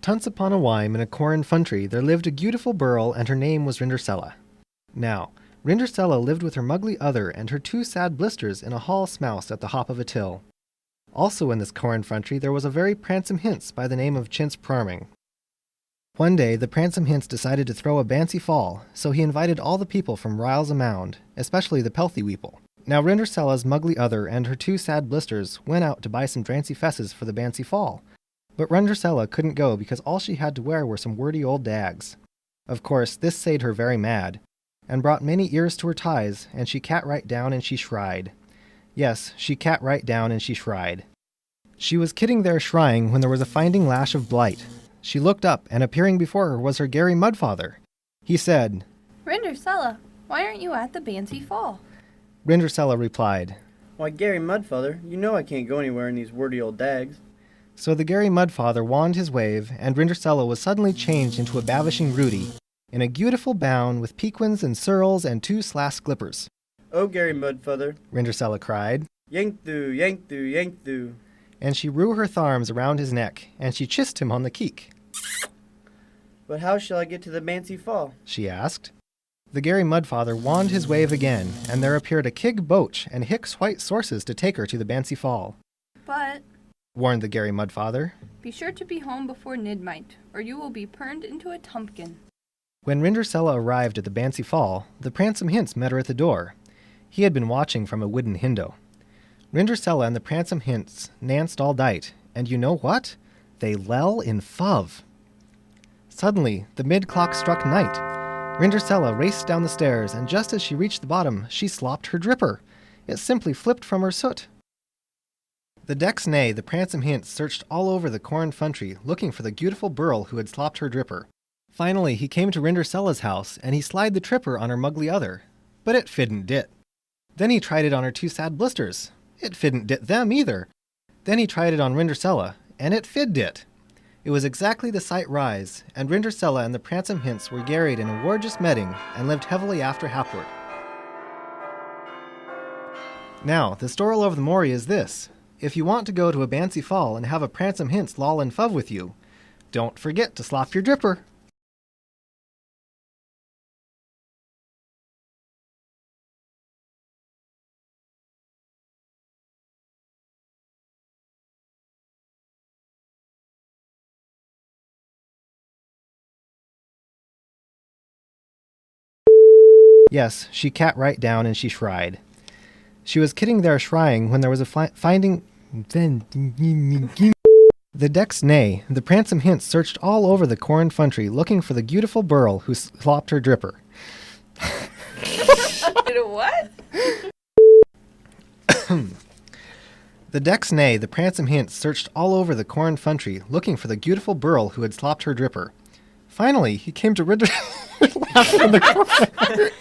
Once upon a while in a corn country there lived a beautiful girl, and her name was Rindercella. Now, Rindercella lived with her muggly other and her two sad blisters in a hall smouse at the hop of a till. Also in this corn country there was a very pransome hince by the name of Chintz Prarming. One day the pransome hince decided to throw a bancy fall, so he invited all the people from Riles a Mound, especially the pelthy weeple. Now Rindercella's muggly other and her two sad blisters went out to buy some drancy fesses for the bancy fall, but Rindercella couldn't go because all she had to wear were some wordy old dags. Of course, this made her very mad, and brought many ears to her ties, and she cat right down and she shried. Yes, she cat right down and she shried. She was kidding there shrying when there was a finding lash of blight. She looked up, and appearing before her was her Gary Mudfather. He said, "Rindercella, why aren't you at the bancy fall?" Rindercella replied, "Why, Gary Mudfather, you know I can't go anywhere in these wordy old dags." So the Gary Mudfather wand his wave, and Rindercella was suddenly changed into a bavishing Rudy, in a beautiful bown with pequins and surls and two slash slippers. "Oh, Gary Mudfather," Rindercella cried, "yank thoo, yank thoo, yank thoo." And she drew her tharms around his neck, and she kissed him on the keek. "But how shall I get to the bancy fall?" she asked. The Gary Mudfather wand his wave again, and there appeared a kig boach and hicks white sources to take her to the bancy fall. "But," warned the Gary Mudfather, "be sure to be home before midnight, or you will be purned into a tumpkin." When Rindercella arrived at the bancy fall, the pransome hince met her at the door. He had been watching from a wooden window. Rindercella and the pransome hince nanced all dight, and you know what? They lell in fuv. Suddenly, the mid-clock struck night. Rindercella raced down the stairs, and just as she reached the bottom, she slopped her dripper. It simply flipped from her soot. The next day, the pransome hince searched all over the corn country, looking for the beautiful girl who had slopped her dripper. Finally, he came to Rindercella's house, and he slied the tripper on her muggly other. But it fidn't dit. Then he tried it on her two sad blisters. It fidn't dit them either. Then he tried it on Rindercella, and it fid dit. It was exactly the sight rise, and Rindercella and the pransome hince were garried in a gorgeous medding, and lived heavily after hapward. Now, the story of the Maury is this. If you want to go to a bancy fall and have a pransome hince loll and fuv with you, don't forget to slop your dripper. Yes, she cat right down and she shried. She was kidding there shrying when there was a finding... The next day, the pransome hince searched all over the corn country looking for the beautiful girl who slopped her dripper. What? The next day, the pransome hince searched all over the corn country looking for the beautiful girl who had slopped her dripper. Finally, he came to Rinder... in the corn.